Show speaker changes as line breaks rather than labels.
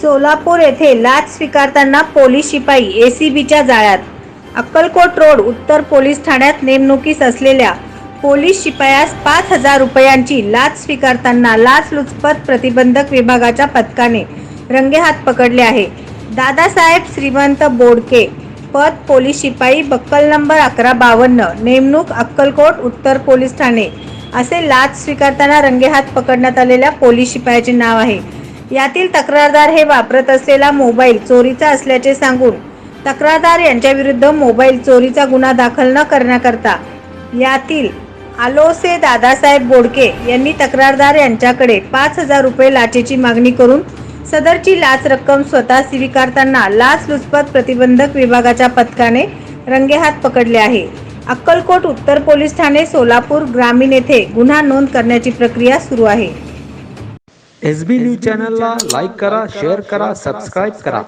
सोलापूर येथे लाच स्वीकारताना पोलीस शिपाई एसीबीच्या जाळ्यात. अक्कलकोट रोड उत्तर पोलीस ठाण्यात नेमणुकीस असलेल्या पोलीस शिपायास 5,000 रुपयांची लाच स्वीकारताना लाचलुचपत प्रतिबंधक विभागाच्या पथकाने रंगेहात पकडले आहे. दादासाहेब श्रीमंत बोडके, पद पोलीस शिपाई, बक्कल नंबर 1152, नेमणूक अक्कलकोट उत्तर पोलीस ठाणे असे लाच स्वीकारताना रंगेहात पकडण्यात आलेल्या पोलीस शिपायाचे नाव आहे. यातील तक्रारदार हे वापरत असलेला मोबाईल चोरीचा असल्याचे सांगून तक्रारदार यांच्याविरुद्ध मोबाईल चोरीचा गुन्हा दाखल न करण्याकरता यातील आलोसे दादासाहेब बोडके यांनी तक्रारदार यांच्याकडे 5,000 रुपये लाचेची मागणी करून सदरची लाच रक्कम स्वतः स्वीकारताना लाचलुचपत प्रतिबंधक विभागाच्या पथकाने रंगेहात पकडले आहे. अक्कलकोट उत्तर पोलीस ठाणे सोलापूर ग्रामीण येथे गुन्हा नोंद करण्याची प्रक्रिया सुरू आहे.
SB न्यूज चॅनलला लाईक करा, शेअर करा, सबस्क्राईब करा.